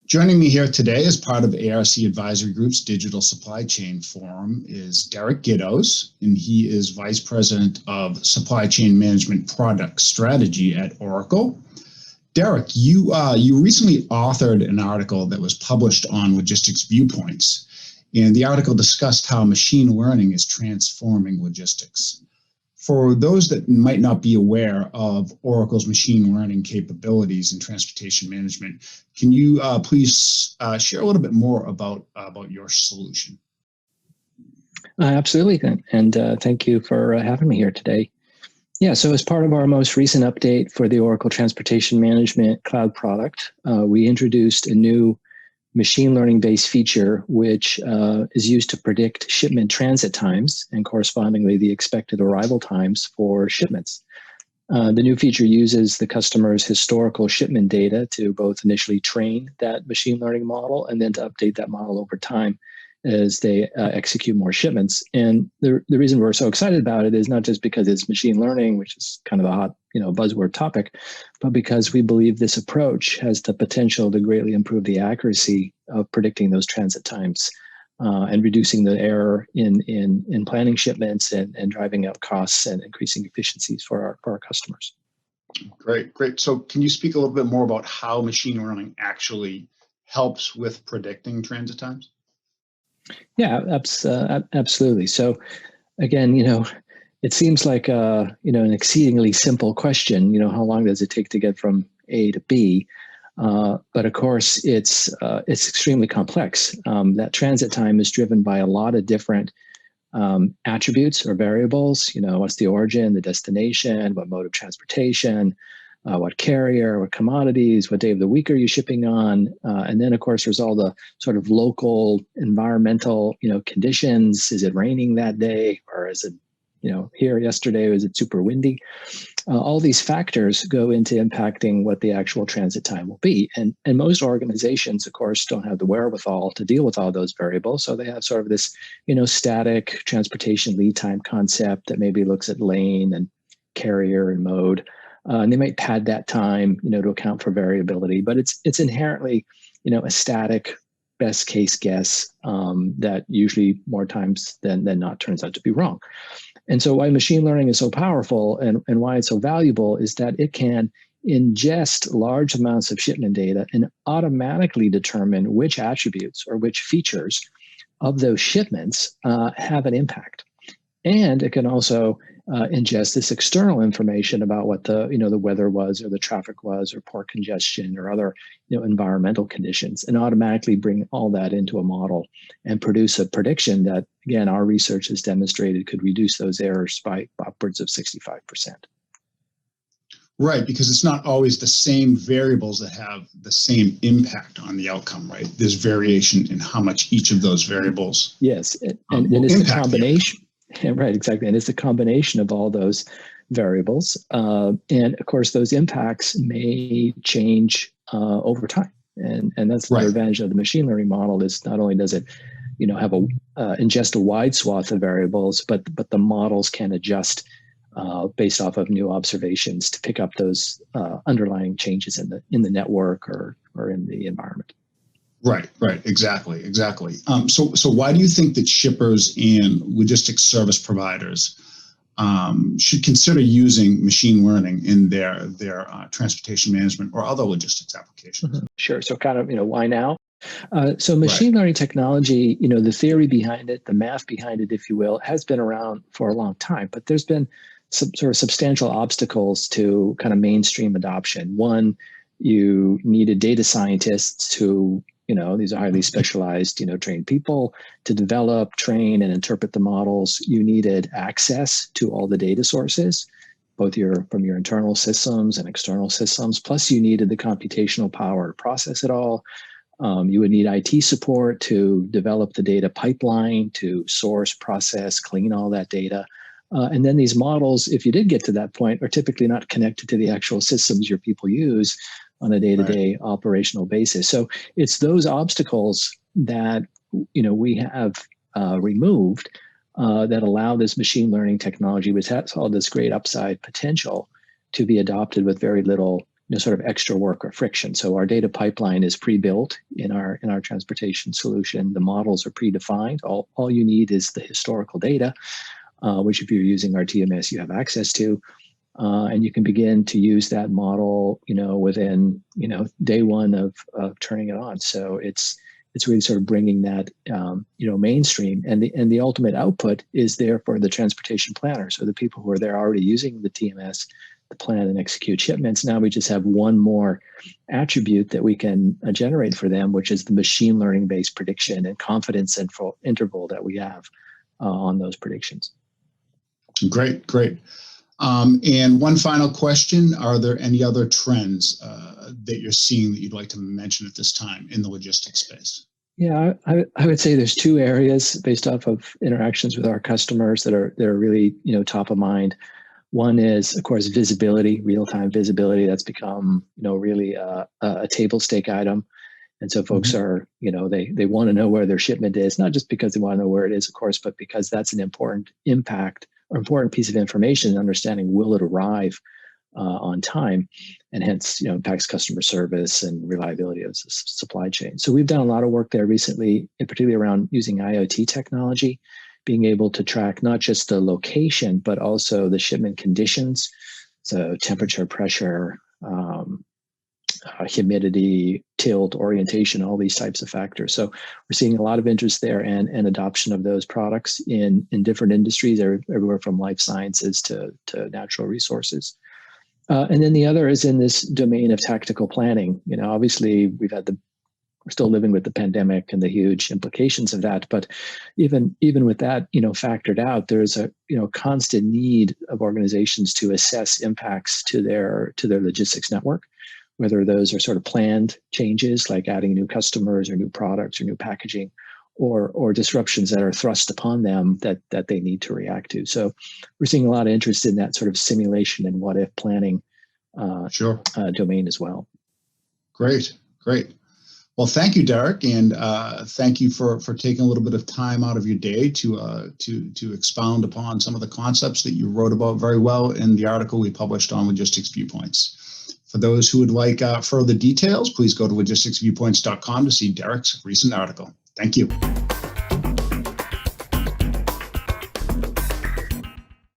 Joining me here today as part of ARC Advisory Group's Digital Supply Chain Forum is Derek Gittoes, and he is Vice President of Supply Chain Management Product Strategy at Oracle. Derek, you recently authored an article that was published on Logistics Viewpoints, and the article discussed how machine learning is transforming logistics. For those that might not be aware of Oracle's machine learning capabilities in transportation management, can you please share a little bit more about your solution? Absolutely, and thank you for having me here today. Yeah, so as part of our most recent update for the Oracle Transportation Management Cloud product, we introduced a new machine learning-based feature, which is used to predict shipment transit times and correspondingly the expected arrival times for shipments. The new feature uses the customer's historical shipment data to both initially train that machine learning model and then to update that model over time as they execute more shipments. And the reason we're so excited about it is not just because it's machine learning, which is kind of a hot, buzzword topic, but because we believe this approach has the potential to greatly improve the accuracy of predicting those transit times and reducing the error in planning shipments and driving up costs and increasing efficiencies for our customers. Great. So can you speak a little bit more about how machine learning actually helps with predicting transit times? Yeah, absolutely. So again, it seems like an exceedingly simple question. How long does it take to get from A to B? But of course, it's extremely complex. That transit time is driven by a lot of different attributes or variables. What's the origin, the destination, what mode of transportation, what carrier, what commodities, what day of the week are you shipping on? And then, of course, there's all the sort of local environmental, conditions. Is it raining that day? Or is it, here yesterday, was it super windy? All these factors go into impacting what the actual transit time will be. And most organizations, of course, don't have the wherewithal to deal with all those variables. So they have sort of this, static transportation lead time concept that maybe looks at lane and carrier and mode. And they might pad that time, to account for variability, but it's inherently, a static best case guess that usually more times than not turns out to be wrong. And so why machine learning is so powerful and why it's so valuable is that it can ingest large amounts of shipment data and automatically determine which attributes or which features of those shipments have an impact. And it can also ingest this external information about what the weather was or the traffic was or port congestion or other environmental conditions and automatically bring all that into a model and produce a prediction that, again, our research has demonstrated could reduce those errors by upwards of 65%. Right, because it's not always the same variables that have the same impact on the outcome, right? There's variation in how much each of those variables and it's the combination. Yeah, right, exactly. And it's a combination of all those variables. And of course, those impacts may change over time. And that's the advantage of the machine learning model is not only does it, have ingest a wide swath of variables, but the models can adjust based off of new observations to pick up those underlying changes in the network or in the environment. Right, exactly. So why do you think that shippers and logistics service providers should consider using machine learning in their transportation management or other logistics applications? Mm-hmm. Sure. So kind of, why now? So machine learning technology, the theory behind it, the math behind it, if you will, has been around for a long time, but there's been some sort of substantial obstacles to kind of mainstream adoption. One, you needed data scientists who these are highly specialized, trained people to develop, train, and interpret the models. You needed access to all the data sources, both from your internal systems and external systems. Plus, you needed the computational power to process it all. You would need IT support to develop the data pipeline, to source, process, clean all that data. And then these models, if you did get to that point, are typically not connected to the actual systems your people use on a day-to-day operational basis. So it's those obstacles that we have removed that allow this machine learning technology, which has all this great upside potential, to be adopted with very little sort of extra work or friction. So our data pipeline is pre-built in our transportation solution. The models are predefined. All you need is the historical data, which if you're using our TMS, you have access to. And you can begin to use that model, within, day one of turning it on. So it's really sort of bringing that, mainstream, and the ultimate output is there for the transportation planner. So the people who are there already using the TMS to plan and execute shipments. Now we just have one more attribute that we can generate for them, which is the machine learning based prediction and confidence interval that we have on those predictions. Great. And one final question: are there any other trends that you're seeing that you'd like to mention at this time in the logistics space? Yeah, I would say there's two areas based off of interactions with our customers that are really top of mind. One is, of course, visibility, real-time visibility. That's become really a table stake item, and so folks are they want to know where their shipment is, not just because they want to know where it is, of course, but because that's an important impact or important piece of information in understanding will it arrive on time, and hence impacts customer service and reliability of the supply chain. So we've done a lot of work there recently, particularly around using IoT technology, being able to track not just the location but also the shipment conditions, so temperature, pressure, humidity, tilt, orientation, all these types of factors. So we're seeing a lot of interest there and adoption of those products in different industries, everywhere from life sciences to natural resources. And then the other is in this domain of tactical planning. Obviously we're still living with the pandemic and the huge implications of that. But even with that, factored out, there's a constant need of organizations to assess impacts to their logistics network, whether those are sort of planned changes like adding new customers or new products or new packaging, or disruptions that are thrust upon them that they need to react to. So we're seeing a lot of interest in that sort of simulation and what if planning domain as well. Great. Well, thank you, Derek, and thank you for taking a little bit of time out of your day to expound upon some of the concepts that you wrote about very well in the article we published on Logistics Viewpoints. For those who would like further details, please go to logisticsviewpoints.com to see Derek's recent article. Thank you.